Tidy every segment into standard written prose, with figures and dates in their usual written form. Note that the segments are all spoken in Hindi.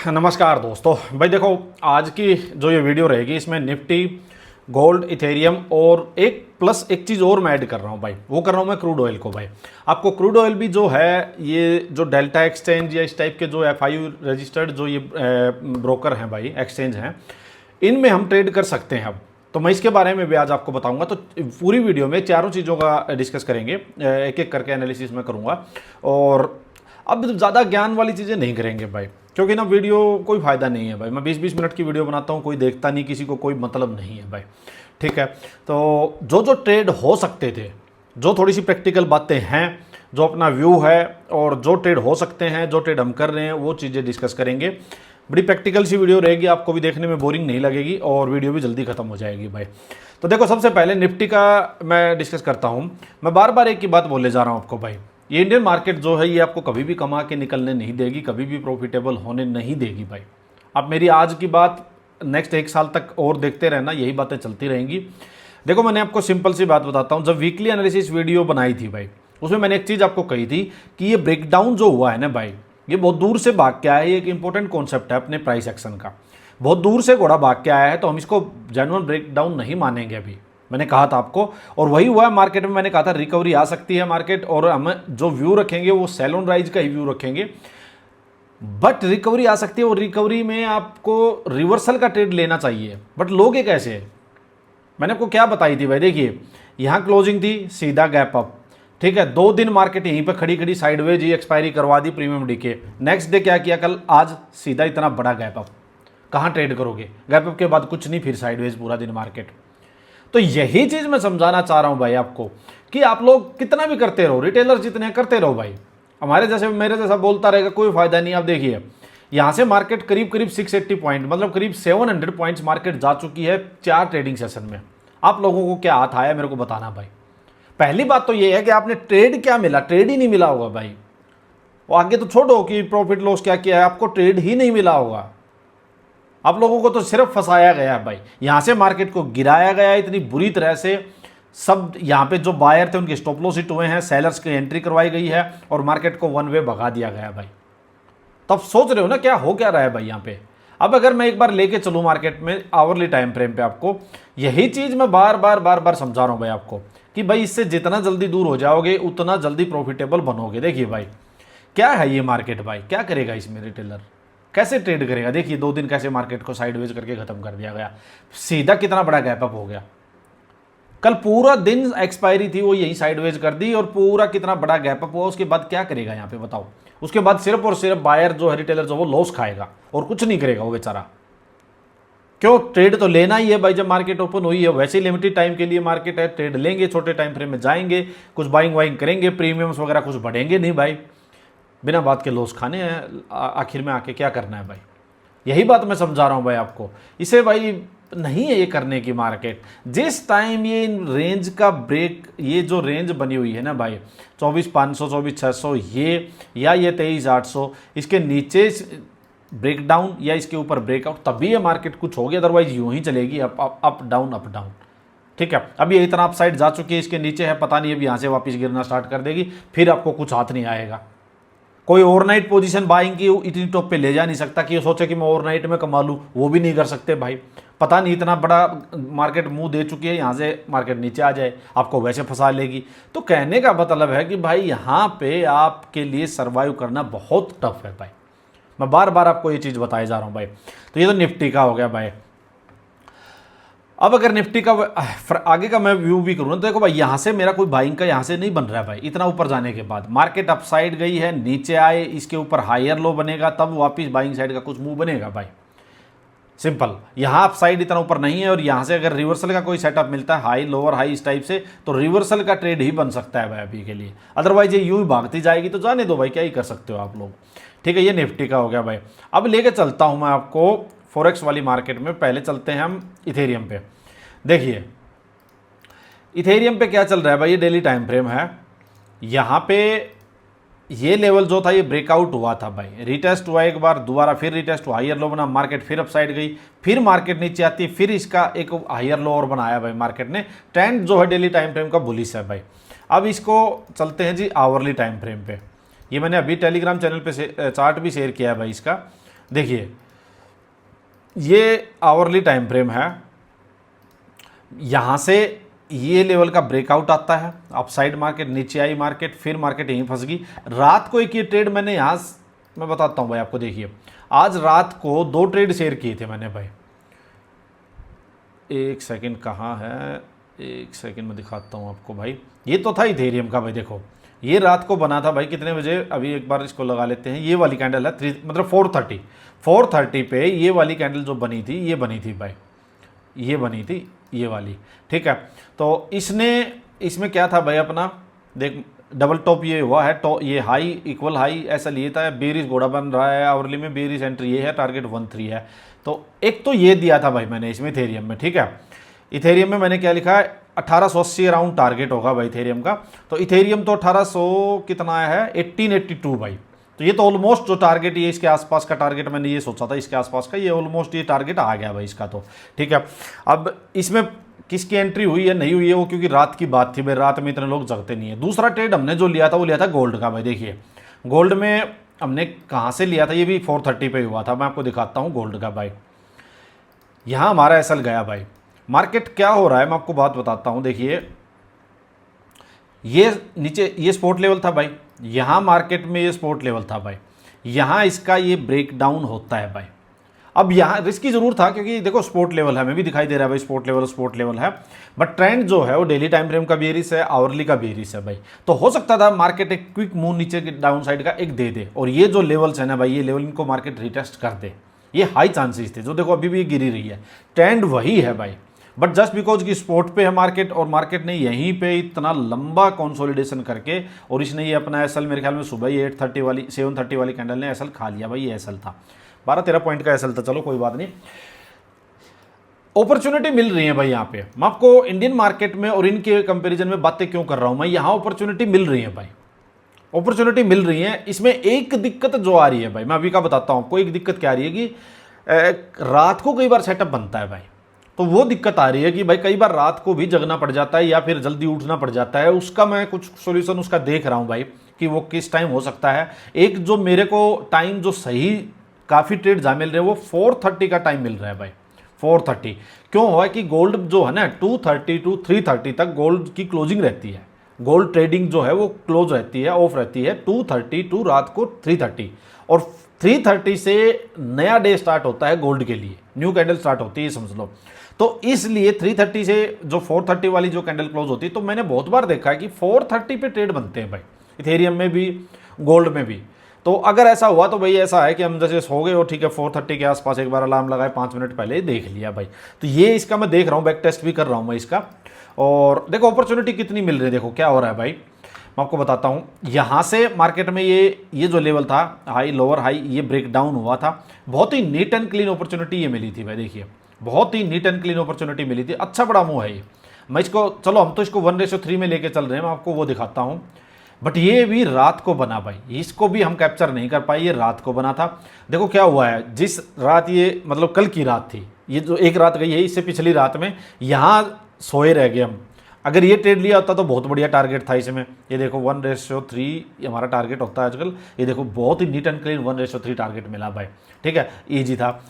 नमस्कार दोस्तों। भाई देखो, आज की जो ये वीडियो रहेगी इसमें निफ्टी, गोल्ड, इथेरियम और एक चीज़ और मैं ऐड कर रहा हूँ भाई। वो कर रहा हूँ मैं क्रूड ऑयल को। भाई आपको क्रूड ऑयल भी जो है, ये जो डेल्टा एक्सचेंज या इस टाइप के जो FIU रजिस्टर्ड जो ये ब्रोकर हैं भाई, एक्सचेंज हैं, इनमें हम ट्रेड कर सकते हैं अब। तो मैं इसके बारे में भी आज आपको बताऊंगा। तो पूरी वीडियो में चारों चीज़ों का डिस्कस करेंगे, एक एक करके एनालिसिस में करूँगा। और अब ज़्यादा ज्ञान वाली चीज़ें नहीं करेंगे भाई, क्योंकि ना वीडियो कोई फ़ायदा नहीं है भाई। मैं 20-20 मिनट की वीडियो बनाता हूँ, कोई देखता नहीं, किसी को कोई मतलब नहीं है भाई। ठीक है, तो जो ट्रेड हो सकते थे, जो थोड़ी सी प्रैक्टिकल बातें हैं, जो अपना व्यू है और जो ट्रेड हो सकते हैं, जो ट्रेड हम कर रहे हैं, वो चीज़ें डिस्कस करेंगे। बड़ी प्रैक्टिकल सी वीडियो रहेगी, आपको भी देखने में बोरिंग नहीं लगेगी और वीडियो भी जल्दी खत्म हो जाएगी भाई। तो देखो, सबसे पहले निफ्टी का मैं डिस्कस करता हूँ। मैं बार बार एक ही बात बोले जा रहा हूँ आपको भाई, ये इंडियन मार्केट जो है ये आपको कभी भी कमा के निकलने नहीं देगी, कभी भी प्रॉफिटेबल होने नहीं देगी भाई। आप मेरी आज की बात नेक्स्ट 1 साल तक और देखते रहना, यही बातें चलती रहेंगी। देखो, मैंने आपको सिंपल सी बात बताता हूँ। जब वीकली एनालिसिस वीडियो बनाई थी भाई, उसमें मैंने एक चीज़ आपको कही थी कि ये ब्रेकडाउन जो हुआ है ना भाई, ये बहुत दूर से भाग के आया है। ये एक इंपॉर्टेंट कॉन्सेप्ट है अपने प्राइस एक्शन का। बहुत दूर से घोड़ा भाग के आया है, तो हम इसको जेन्युइन ब्रेकडाउन नहीं मानेंगे अभी। मैंने कहा था आपको, और वही हुआ है मार्केट में। मैंने कहा था रिकवरी आ सकती है मार्केट, और हम जो व्यू रखेंगे वो सेल ऑन राइज का ही व्यू रखेंगे। बट रिकवरी आ सकती है, और रिकवरी में आपको रिवर्सल का ट्रेड लेना चाहिए। बट लोगे कैसे? मैंने आपको क्या बताई थी भाई, देखिए यहाँ क्लोजिंग थी, सीधा गैप अप। ठीक है, 2 दिन मार्केट यहीं पे खड़ी खड़ी साइडवेज ही एक्सपायरी करवा दी, प्रीमियम डी के। नेक्स्ट डे क्या किया, कल आज सीधा इतना बड़ा गैप अप। कहाँ ट्रेड करोगे? गैप अप के बाद कुछ नहीं, फिर साइडवेज पूरा दिन मार्केट। तो यही चीज मैं समझाना चाह रहा हूं भाई आपको, कि आप लोग कितना भी करते रहो, रिटेलर जितने करते रहो भाई, हमारे जैसे मेरे जैसा बोलता रहेगा, कोई फायदा नहीं। आप देखिए, यहां से मार्केट करीब 680 पॉइंट, मतलब करीब 700 पॉइंट्स मार्केट जा चुकी है 4 ट्रेडिंग सेशन में। आप लोगों को क्या हाथ आया मेरे को बताना भाई। पहली बात तो ये है कि आपने ट्रेड क्या मिला? ट्रेड ही नहीं मिला होगा भाई। वो आगे तो छोड़ो कि प्रॉफिट लॉस क्या किया है, आपको ट्रेड ही नहीं मिला होगा। आप लोगों को तो सिर्फ फंसाया गया है भाई। यहां से मार्केट को गिराया गया है इतनी बुरी तरह से। सब यहां पे जो बायर थे उनके स्टॉप लॉस हिट हुए हैं, सेलर्स की एंट्री करवाई गई है, और मार्केट को वन वे भगा दिया गया है भाई। तब सोच रहे हो ना क्या हो क्या रहा है भाई यहां पे। अब अगर मैं एक बार लेके चलूं मार्केट में आवरली टाइम फ्रेम पे, आपको यही चीज मैं बार बार समझा रहा हूं भाई आपको, कि भाई इससे जितना जल्दी दूर हो जाओगे उतना जल्दी प्रॉफिटेबल बनोगे। देखिए भाई, क्या है ये मार्केट भाई, क्या करेगा इसमें रिटेलर, कैसे ट्रेड करेगा? देखिए 2 दिन कैसे मार्केट को साइडवेज करके खत्म कर दिया गया, सीधा कितना बड़ा गैप अप हो गया। कल पूरा दिन एक्सपायरी थी, वो यही साइडवेज कर दी, और पूरा कितना बड़ा गैप अप हुआ। उसके बाद क्या करेगा यहाँ पे बताओ? उसके बाद सिर्फ और सिर्फ बायर जो है, रिटेलर जो, वो लॉस खाएगा और कुछ नहीं करेगा वो बेचारा। क्यों? ट्रेड तो लेना ही है भाई। जब मार्केट ओपन हुई है, वैसे ही लिमिटेड टाइम के लिए मार्केट है, ट्रेड लेंगे, छोटे टाइम फ्रेम में जाएंगे, कुछ बाइंग वाइंग करेंगे, प्रीमियम्स वगैरह कुछ बढ़ेंगे नहीं भाई। बिना बात के लॉस खाने हैं, आखिर में आके क्या करना है भाई। यही बात मैं समझा रहा हूं भाई आपको। इसे भाई नहीं है ये करने की मार्केट। जिस टाइम ये रेंज का ब्रेक, ये जो रेंज बनी हुई है ना भाई, 24,500, 24,600 ये, या ये 23,800, इसके नीचे ब्रेकडाउन या इसके ऊपर ब्रेकआउट, तभी ये मार्केट कुछ होगी। अदरवाइज यूं ही चलेगी अप डाउन अप डाउन। ठीक है, अब ये इतना अपसाइड जा चुकी है, इसके नीचे है, पता नहीं अब यहाँ से वापस गिरना स्टार्ट कर देगी, फिर आपको कुछ हाथ नहीं आएगा। कोई ओवरनाइट पोजीशन बाइंग की इतनी टॉप पे ले जा नहीं सकता कि ये सोचे कि मैं ओवरनाइट में कमा लूँ, वो भी नहीं कर सकते भाई। पता नहीं इतना बड़ा मार्केट मुंह दे चुकी है, यहाँ से मार्केट नीचे आ जाए आपको वैसे फंसा लेगी। तो कहने का मतलब है कि भाई यहाँ पे आपके लिए सर्वाइव करना बहुत टफ है भाई। मैं बार बार आपको ये चीज़ बताए जा रहा हूँ भाई। तो ये तो निफ्टी का हो गया भाई। अब अगर निफ्टी का आगे का मैं व्यू भी करूँ तो देखो भाई, यहाँ से मेरा कोई बाइंग का यहाँ से नहीं बन रहा है भाई। इतना ऊपर जाने के बाद मार्केट अपसाइड गई है, नीचे आए, इसके ऊपर हायर लो बनेगा, तब वापस बाइंग साइड का कुछ मूव बनेगा भाई। सिंपल। यहाँ अपसाइड इतना ऊपर नहीं है, और यहाँ से अगर रिवर्सल का कोई सेटअप मिलता है, हाई लोअर हाई इस टाइप से, तो रिवर्सल का ट्रेड ही बन सकता है भाई अभी के लिए। अदरवाइज ये यूं ही भागती जाएगी, तो जाने दो भाई, क्या ही कर सकते हो आप लोग। ठीक है, ये निफ्टी का हो गया भाई। अब लेके चलता हूँ मैं आपको फॉरेक्स वाली मार्केट में। पहले चलते हैं हम इथेरियम पे। देखिए इथेरियम पे क्या चल रहा है भाई, ये डेली टाइम फ्रेम है। यहाँ पे ये लेवल जो था ये ब्रेकआउट हुआ था भाई, रिटेस्ट हुआ एक बार, दोबारा फिर रिटेस्ट हुआ, हायर लो बना, मार्केट फिर अपसाइड गई, फिर मार्केट नीचे आती, फिर इसका एक हायर लो और बनाया भाई मार्केट ने। ट्रेंड जो है डेली टाइम फ्रेम का बुलिश है भाई। अब इसको चलते हैं जी आवरली टाइम फ्रेम पे। ये मैंने अभी टेलीग्राम चैनल पे चार्ट भी शेयर किया है भाई इसका। देखिए ये आवरली टाइम फ्रेम है, यहाँ से ये लेवल का ब्रेकआउट आता है, अपसाइड मार्केट, नीचे आई मार्केट, फिर मार्केट यहीं फंस गई। रात को एक ये ट्रेड मैंने यहाँ, मैं बताता हूँ भाई आपको, देखिए आज रात को 2 ट्रेड शेयर किए थे मैंने भाई। एक सेकंड कहाँ है, एक सेकंड में दिखाता हूँ आपको भाई। ये तो था इथेरियम का भाई, देखो ये रात को बना था भाई कितने बजे, अभी एक बार इसको लगा लेते हैं। ये वाली कैंडल है 3 मतलब 430 पे ये वाली कैंडल जो बनी थी, ये बनी थी भाई, ये बनी थी ये वाली, ठीक है। तो इसमें क्या था भाई अपना, देख डबल टॉप ये हुआ है, तो ये हाई इक्वल हाई ऐसा लिए था, बेरिश घोड़ा बन रहा है, आवरली में बेरिश एंट्री ये है, टारगेट 13 है। तो एक तो ये दिया था भाई मैंने इसमें इथेरियम में, ठीक है। इथेरियम में मैंने क्या लिखा है, 1880 अराउंड टारगेट होगा भाई इथेरियम का। तो इथेरियम तो 1800 कितना है, 1882 भाई। तो ये तो ऑलमोस्ट जो टारगेट, ये इसके आसपास का टारगेट मैंने ये सोचा था, इसके आसपास का, ये ऑलमोस्ट ये टारगेट आ गया भाई इसका, तो ठीक है। अब इसमें किसकी एंट्री हुई है नहीं हुई है वो, क्योंकि रात की बात थी भाई, रात में इतने लोग जगते नहीं है। दूसरा ट्रेड हमने जो लिया था वो लिया था गोल्ड का भाई। देखिए गोल्ड में हमने कहाँ से लिया था, ये भी 430 पे हुआ था। मैं आपको दिखाता हूँ गोल्ड का भाई। यहाँ हमारा एसएल गया भाई, मार्केट क्या हो रहा है मैं आपको बात बताता हूँ। देखिए ये नीचे ये सपोर्ट लेवल था भाई, यहाँ मार्केट में ये सपोर्ट लेवल था भाई, यहाँ इसका ये ब्रेक डाउन होता है भाई। अब यहाँ रिस्क जरूर था क्योंकि देखो सपोर्ट लेवल है, हमें भी दिखाई दे रहा है भाई सपोर्ट लेवल है, बट ट्रेंड जो है वो डेली टाइम फ्रेम का बेरिस है, आवरली का बेरिस है भाई। तो हो सकता था मार्केट एक क्विक मूव नीचे के डाउन साइड का एक दे दे, और ये जो लेवल्स है ना भाई, ये लेवल इनको मार्केट रिटेस्ट कर दे, ये हाई चांसेस थे। जो देखो अभी भी गिरी रही है, ट्रेंड वही है भाई, बट जस्ट बिकॉज की स्पोर्ट पे है मार्केट, और मार्केट ने यहीं पे इतना लंबा कंसोलिडेशन करके, और इसने ये अपना एसएल मेरे ख्याल में सुबह ही 730 वाली कैंडल ने एसएल खा लिया भाई। ये एसएल था 12-13 पॉइंट का एसएल था, चलो कोई बात नहीं। अपॉर्चुनिटी मिल रही है भाई यहाँ पे। मैं आपको इंडियन मार्केट में और इनके कंपैरिजन में बातें क्यों कर रहा हूँ मैं, यहाँ अपॉर्चुनिटी मिल रही है भाई, अपॉर्चुनिटी मिल रही है। इसमें एक दिक्कत जो आ रही है भाई, मैं अभी का बताता हूँ आपको। एक दिक्कत क्या आ रही है कि रात को कई बार सेटअप बनता है भाई, तो वो दिक्कत आ रही है कि भाई कई बार रात को भी जगना पड़ जाता है या फिर जल्दी उठना पड़ जाता है। उसका मैं कुछ सॉल्यूशन उसका देख रहा हूँ भाई कि वो किस टाइम हो सकता है। एक जो मेरे को टाइम जो सही काफ़ी ट्रेड जहाँ मिल रहे हैं वो 430 का टाइम मिल रहा है भाई। 430 क्यों हुआ कि गोल्ड जो है ना 230 to 330 तक गोल्ड की क्लोजिंग रहती है। गोल्ड ट्रेडिंग जो है वो क्लोज रहती है, ऑफ रहती है 230 टू रात को 330, और 330 से नया डे स्टार्ट होता है गोल्ड के लिए, न्यू कैंडल स्टार्ट होती है समझ लो। तो इसलिए 330 से जो 430 वाली जो कैंडल क्लोज होती है, तो मैंने बहुत बार देखा है कि 430 पे ट्रेड बनते हैं भाई, इथेरियम में भी गोल्ड में भी। तो अगर ऐसा हुआ तो भाई ऐसा है कि हम जैसे सो गए और ठीक है 430 के आसपास एक बार अलार्म लगाए 5 मिनट पहले देख लिया भाई। तो ये इसका मैं देख रहा हूँ, बैक टेस्ट भी कर रहा हूँ मैं इसका। और देखो अपॉर्चुनिटी कितनी मिल रही है, देखो क्या हो रहा है भाई, मैं आपको बताता हूँ। यहाँ से मार्केट में ये जो लेवल था हाई लोअर हाई, ये ब्रेक डाउन हुआ था। बहुत ही नीट एंड क्लीन अपॉर्चुनिटी ये मिली थी भाई, देखिए बहुत ही नीट एंड क्लीन अपॉर्चुनिटी मिली थी। अच्छा बड़ा मूव है ये। मैं इसको चलो हम तो इसको 1:3 में लेके चल रहे हैं, मैं आपको वो दिखाता हूँ। बट ये भी रात को बना भाई, इसको भी हम कैप्चर नहीं कर पाए, ये रात को बना था। देखो क्या हुआ है, जिस रात ये मतलब कल की रात थी, ये जो एक रात गई है इससे पिछली रात में यहाँ सोए रह गए हम। अगर ये ट्रेड लिया होता तो बहुत बढ़िया टारगेट था इसमें। ये देखो 1:3 हमारा टारगेट होता है आजकल। ये देखो बहुत ही नीट एंड क्लीन 1:3 टारगेट मिला भाई, ठीक है, ईजी था।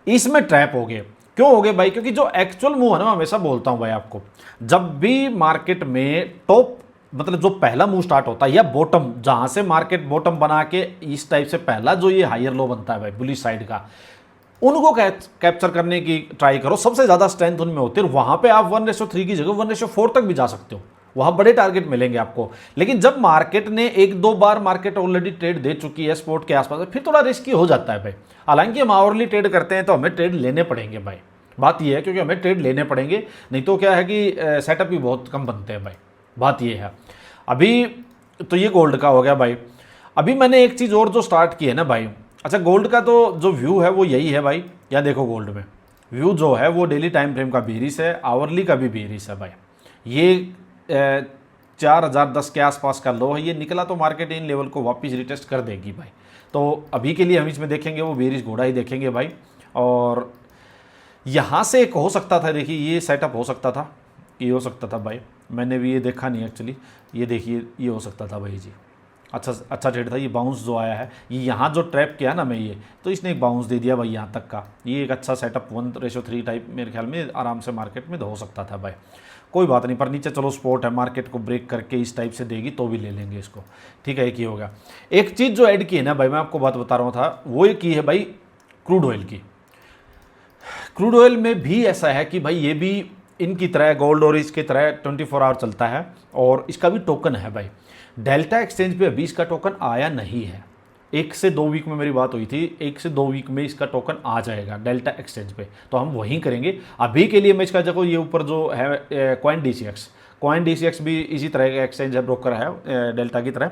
इसमें ट्रैप हो गए, क्यों हो गए भाई, क्योंकि जो एक्चुअल मूव है ना, मैं हमेशा बोलता हूं भाई आपको, जब भी मार्केट में टॉप मतलब जो पहला मूव स्टार्ट होता है या बॉटम, जहां से मार्केट बॉटम बना के इस टाइप से पहला जो ये हायर लो बनता है भाई बुलिश साइड का, उनको कैप्चर करने की ट्राई करो। सबसे ज्यादा स्ट्रेंथ उनमें होती है, वहां पे आप 1:3 की जगह 1:4 तक भी जा सकते हो, वहां बड़े टारगेट मिलेंगे आपको। लेकिन जब मार्केट ने 1-2 बार मार्केट ऑलरेडी ट्रेड दे चुकी है स्पोर्ट के आसपास, फिर थोड़ा रिस्की हो जाता है भाई। हालांकि हम आवरली ट्रेड करते हैं तो हमें ट्रेड लेने पड़ेंगे भाई, बात यह है, क्योंकि हमें ट्रेड लेने पड़ेंगे, नहीं तो क्या है कि सेटअप भी बहुत कम बनते हैं भाई, बात यह है। अभी तो ये गोल्ड का हो गया भाई। अभी मैंने एक चीज़ और जो स्टार्ट की है ना भाई, अच्छा गोल्ड का तो जो व्यू है वो यही है भाई। यहाँ देखो गोल्ड में व्यू जो है वो डेली टाइम फ्रेम का बेरिस है, आवरली का भी बेरिस है भाई। ये 4010 के आसपास का लो है, ये निकला तो मार्केट इन लेवल को वापस रिटेस्ट कर देगी भाई। तो अभी के लिए हम इसमें देखेंगे वो बेरिस घोड़ा ही देखेंगे भाई। और यहाँ से एक हो सकता था, देखिए ये सेटअप हो सकता था, ये हो सकता था भाई, मैंने भी ये देखा नहीं एक्चुअली। ये देखिए ये हो सकता था भाई जी, अच्छा अच्छा ट्रेड था। ये बाउंस जो आया है, ये यहाँ जो ट्रैप किया ना मैं, ये तो इसने एक बाउंस दे दिया भाई यहाँ तक का। ये एक अच्छा सेटअप 1:3 टाइप मेरे ख्याल में आराम से मार्केट में हो सकता था भाई। कोई बात नहीं, पर नीचे चलो स्पोर्ट है, मार्केट को ब्रेक करके इस टाइप से देगी तो भी ले लेंगे इसको, ठीक है। एक ही होगा। एक चीज़ जो ऐड की है ना भाई, मैं आपको बात बता रहा था, वो एक की है भाई क्रूड ऑयल की। क्रूड ऑयल में भी ऐसा है कि भाई ये भी इनकी तरह गोल्ड और इसकी तरह 24 आवर चलता है, और इसका भी टोकन है भाई। डेल्टा एक्सचेंज पे अभी इसका टोकन आया नहीं है। 1 से 2 वीक में मेरी बात हुई थी, 1 से 2 वीक में इसका टोकन आ जाएगा डेल्टा एक्सचेंज पे, तो हम वहीं करेंगे। अभी के लिए मैं इसका, देखो ये ऊपर जो है कॉइन DCX भी इसी तरह का एक्सचेंज है, ब्रोकर है डेल्टा की तरह,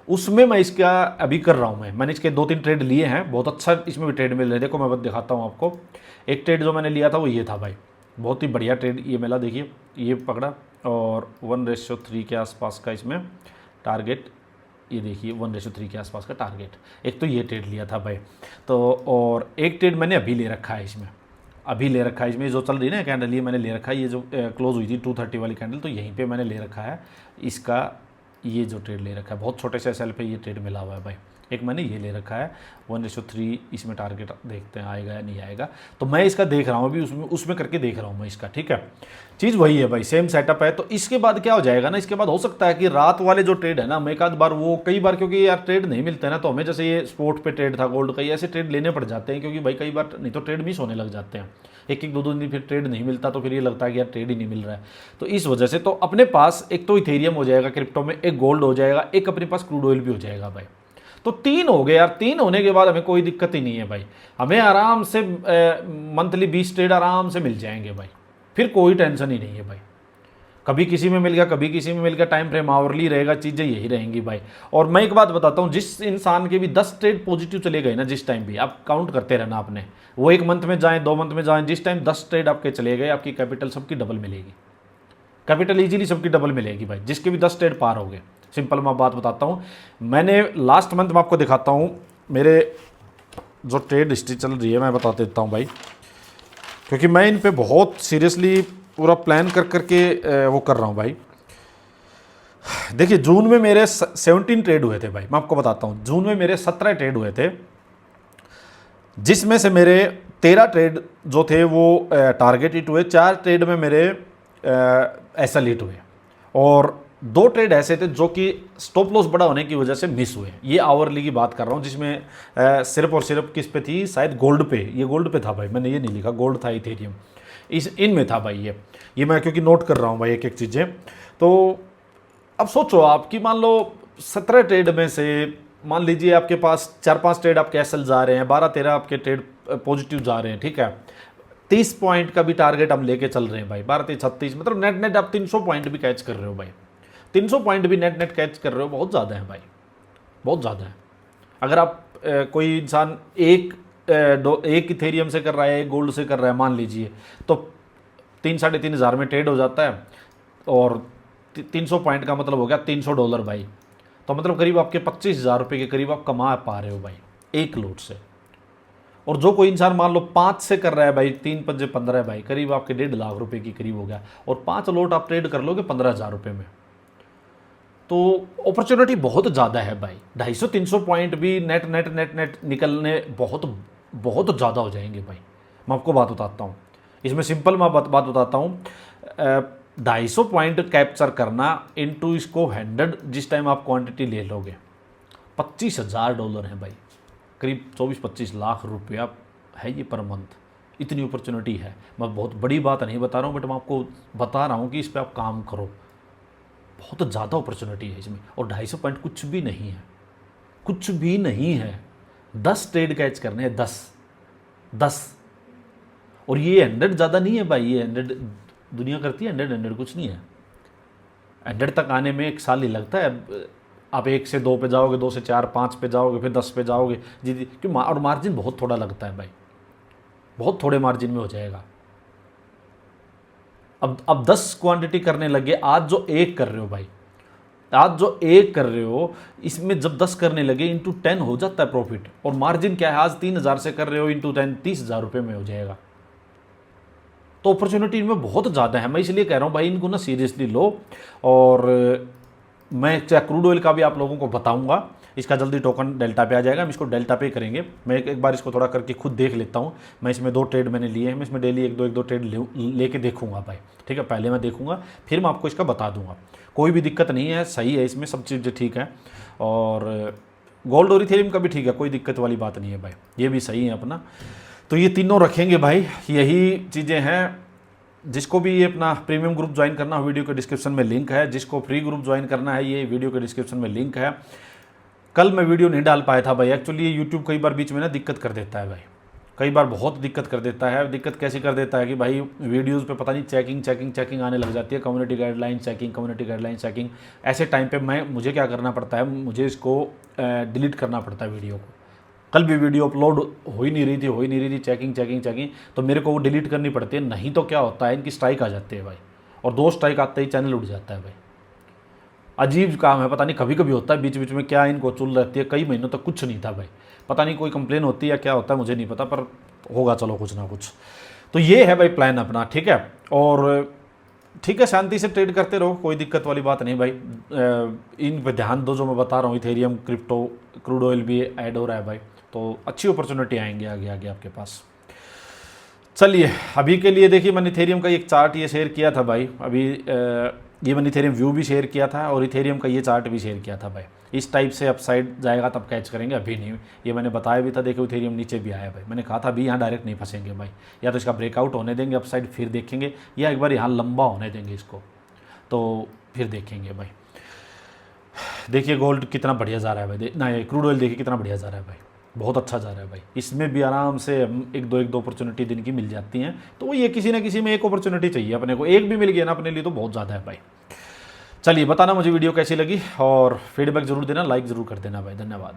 उसमें मैं इसका अभी कर रहा हूँ। मैंने इसके 2-3 ट्रेड लिए हैं, बहुत अच्छा इसमें भी ट्रेड मिल रहे हैं। देखो मैं बस दिखाता हूँ आपको। एक ट्रेड जो मैंने लिया था वो ये था भाई, बहुत ही बढ़िया ट्रेड ये मिला। देखिए ये पकड़ा और 1:3 के आसपास का इसमें टारगेट, ये देखिए 1:3 के आसपास का टारगेट। एक तो ये ट्रेड लिया था भाई, तो और एक ट्रेड मैंने अभी ले रखा है इसमें, अभी ले रखा है इसमें जो चल रही है ना कैंडल, ये मैंने ले रखा है। ये जो क्लोज हुई थी 230 वाली कैंडल, तो यहीं पे मैंने ले रखा है इसका, ये जो ट्रेड ले रखा है बहुत छोटे से SL पे ये ट्रेड मिला हुआ है भाई। एक मैंने ये ले रखा है 1:3, इसमें टारगेट देखते हैं आएगा या नहीं आएगा, तो मैं इसका देख रहा हूँ अभी, उसमें करके देख रहा हूँ मैं इसका, ठीक है। चीज़ वही है भाई, सेम सेटअप है। तो इसके बाद क्या हो जाएगा ना, इसके बाद हो सकता है कि रात वाले जो ट्रेड है ना, मैं एक आध बार वो, कई बार क्योंकि यार ट्रेड नहीं मिलते ना, तो हमें जैसे ये स्पोर्ट पे ट्रेड था गोल्ड का, ऐसे ट्रेड लेने पड़ जाते हैं, क्योंकि भाई कई बार नहीं तो ट्रेड मिस होने लग जाते हैं। एक एक दो दो दिन फिर ट्रेड नहीं मिलता, तो फिर ये लगता है कि यार ट्रेड ही नहीं मिल रहा है। तो इस वजह से तो अपने पास एक तो इथेरियम हो जाएगा क्रिप्टो में, एक गोल्ड हो जाएगा, एक अपने पास क्रूड ऑयल भी हो जाएगा भाई। तो 3 हो गए यार। 3 होने के बाद हमें कोई दिक्कत ही नहीं है भाई, हमें आराम से मंथली 20 ट्रेड आराम से मिल जाएंगे भाई, फिर कोई टेंशन ही नहीं है भाई। कभी किसी में मिल गया, कभी किसी में मिल गया, टाइम फ्रेम आवरली रहेगा, चीज़ें यही रहेंगी भाई। और मैं एक बात बताता हूँ, जिस इंसान के भी 10 ट्रेड पॉजिटिव चले गए ना, जिस टाइम भी आप काउंट करते रहना आपने, वो 1 मंथ में जाएँ 2 मंथ में जाएँ, जिस टाइम 10 ट्रेड आपके चले गए, आपकी कैपिटल सबकी डबल मिलेगी, कैपिटल इजीली सबकी डबल मिलेगी भाई, जिसके भी 10 ट्रेड पार हो गए। सिंपल मैं बात बताता हूँ, मैंने लास्ट मंथ में आपको दिखाता हूँ मेरे जो ट्रेड हिस्ट्री चल रही है, मैं बता देता हूँ भाई, क्योंकि मैं इन पे बहुत सीरियसली पूरा प्लान कर करके वो कर रहा हूँ भाई। देखिए जून में मेरे 17 ट्रेड हुए थे भाई, मैं आपको बताता हूँ। जून में मेरे 17 ट्रेड हुए थे, जिसमें से मेरे 13 ट्रेड जो थे वो टारगेट हिट हुए, 4 ट्रेड में मेरे SL हिट हुए, और 2 ट्रेड ऐसे थे जो कि स्टॉप लॉस बड़ा होने की वजह से मिस हुए। ये आवरली की बात कर रहा हूँ, जिसमें सिर्फ और सिर्फ किस पे थी, शायद गोल्ड पे, ये गोल्ड पे था भाई, मैंने ये नहीं लिखा, गोल्ड था, इथेरियम इनमें था भाई। ये मैं क्योंकि नोट कर रहा हूँ भाई एक एक चीज़ें। तो अब सोचो आप कि मान लो 17 ट्रेड में से मान लीजिए आपके पास 4-5 ट्रेड आपके SL जा रहे हैं, 12-13 आपके ट्रेड पॉजिटिव जा रहे हैं, ठीक है। 30 पॉइंट का भी टारगेट हम लेके चल रहे हैं भाई, 12-36, मतलब नेट आप 300 पॉइंट भी कैच कर रहे हो भाई, 300 पॉइंट भी नेट कैच कर रहे हो, बहुत ज़्यादा है भाई, बहुत ज़्यादा है। अगर आप कोई इंसान एक इथेरियम से कर रहा है, एक गोल्ड से कर रहा है मान लीजिए, तो 3-3.5 हज़ार में ट्रेड हो जाता है, और 300 पॉइंट का मतलब हो गया $300 भाई। तो मतलब करीब आपके 25,000 रुपये के करीब आप कमा पा रहे हो भाई एक लोट से। और जो कोई इंसान मान लो 5 से कर रहा है भाई, 3×5 = 15 भाई, करीब आपके 1.5 लाख रुपए की करीब हो गया, और 5 लोट आप ट्रेड कर लोगे 15,000 रुपये में। तो अपॉर्चुनिटी बहुत ज़्यादा है भाई, 250-300 पॉइंट भी नेट निकलने बहुत ज़्यादा हो जाएंगे भाई। मैं आपको बात बताता हूँ, इसमें सिंपल मैं बात बताता हूँ। 250 पॉइंट कैप्चर करना इनटू इसको 100, जिस टाइम आप क्वांटिटी ले लोगे, $25,000 है भाई, करीब 24-25 लाख रुपया है ये पर मंथ। इतनी अपॉर्चुनिटी है। मैं बहुत बड़ी बात नहीं बता रहा हूँ, बट मैं आपको बता रहा हूँ कि इस पर आप काम करो, बहुत ज़्यादा अपॉर्चुनिटी है इसमें। और 250 पॉइंट कुछ भी नहीं है, कुछ भी नहीं है। 10 ट्रेड कैच करने हैं, 10। और ये 100 ज़्यादा नहीं है भाई, ये 100 दुनिया करती है, 100 कुछ नहीं है। 100 तक आने में 1 साल ही लगता है। आप 1 से 2 पे जाओगे, 2 से 4, 5 पे जाओगे, फिर 10 पे जाओगे जी, क्यों? और मार्जिन बहुत थोड़ा लगता है भाई, बहुत थोड़े मार्जिन में हो जाएगा। अब 10 क्वांटिटी करने लगे, आज जो 1 कर रहे हो भाई, आज जो 1 कर रहे हो, इसमें जब 10 करने लगे इंटू 10 हो जाता है प्रॉफिट। और मार्जिन क्या है, आज 3,000 से कर रहे हो, इंटू 10 30,000 रुपये में हो जाएगा। तो अपॉर्चुनिटी इनमें बहुत ज़्यादा है। मैं इसलिए कह रहा हूँ भाई, इनको ना सीरियसली लो। और मैं चाहे क्रूड ऑयल का भी आप लोगों को बताऊंगा। इसका जल्दी टोकन डेल्टा पे आ जाएगा, हम इसको डेल्टा पे करेंगे। मैं एक बार इसको थोड़ा करके खुद देख लेता हूँ। मैं इसमें 2 ट्रेड मैंने लिए हैं, मैं इसमें डेली एक दो ट्रेड लेके देखूंगा भाई, ठीक है। पहले मैं देखूंगा, फिर मैं आपको इसका बता दूंगा। कोई भी दिक्कत नहीं है, सही है, इसमें सब चीज़ें ठीक है। और गोल्ड और इथेरियम का भी ठीक है, कोई दिक्कत वाली बात नहीं है भाई, ये भी सही है अपना। तो ये तीनों रखेंगे भाई, यही चीज़ें हैं। जिसको भी ये अपना प्रीमियम ग्रुप ज्वाइन करना हो, वीडियो के डिस्क्रिप्शन में लिंक है। जिसको फ्री ग्रुप ज्वाइन करना है, ये वीडियो के डिस्क्रिप्शन में लिंक है। कल मैं वीडियो नहीं डाल पाया था भाई, एक्चुअली ये यूट्यूब कई बार बीच में ना दिक्कत कर देता है भाई, कई बार बहुत दिक्कत कर देता है। दिक्कत कैसे कर देता है कि भाई वीडियोस पे पता नहीं चेकिंग आने लग जाती है, कम्युनिटी गाइडलाइन चेकिंग। ऐसे टाइम पे मुझे क्या करना पड़ता है, मुझे इसको डिलीट करना पड़ता है वीडियो को। कल भी वीडियो अपलोड हो ही नहीं रही थी, चेकिंग, तो मेरे को वो डिलीट करनी पड़ती है। नहीं तो क्या होता है, इनकी स्ट्राइक आ जाती है भाई, और 2 स्ट्राइक आते ही चैनल उठ जाता है भाई। अजीब काम है, पता नहीं कभी कभी होता है बीच बीच में क्या इनको चुल रहती है। कई महीनों तक कुछ नहीं था भाई, पता नहीं कोई कंप्लेन होती है या क्या होता है, मुझे नहीं पता, पर होगा चलो कुछ ना कुछ। तो ये है भाई प्लान अपना, ठीक है। और ठीक है, शांति से ट्रेड करते रहो, कोई दिक्कत वाली बात नहीं भाई। इन पे ध्यान दो जो मैं बता रहा हूँ, इथेरियम, क्रिप्टो, क्रूड ऑयल भी ऐड हो रहा है भाई, तो अच्छी अपॉर्चुनिटी आएंगे आगे आगे आपके पास। चलिए अभी के लिए देखिए, मैंने इथेरियम का एक चार्ट ये शेयर किया था भाई, अभी ये मैंने इथेरियम व्यू भी शेयर किया था और इथेरियम का ये चार्ट भी शेयर किया था भाई। इस टाइप से अपसाइड जाएगा तब कैच करेंगे, अभी नहीं। ये मैंने बताया भी था, देखो इथेरियम नीचे भी आया भाई, मैंने कहा था अभी यहाँ डायरेक्ट नहीं फंसेंगे भाई, या तो इसका ब्रेकआउट होने देंगे अपसाइड फिर देखेंगे, या एक बार यहाँ लंबा होने देंगे इसको, तो फिर देखेंगे भाई। देखिए गोल्ड कितना बढ़िया जा रहा है भाई, ना क्रूड ऑयल देखिए कितना बढ़िया जा रहा है भाई, बहुत अच्छा जा रहा है भाई। इसमें भी आराम से एक दो अपॉर्चुनिटी दिन की मिल जाती हैं, तो ये किसी ना किसी में एक अपॉर्चुनिटी चाहिए अपने को, एक भी मिल गया ना अपने लिए तो बहुत ज़्यादा है भाई। चलिए बताना मुझे वीडियो कैसी लगी, और फीडबैक जरूर देना, लाइक ज़रूर कर देना भाई। धन्यवाद।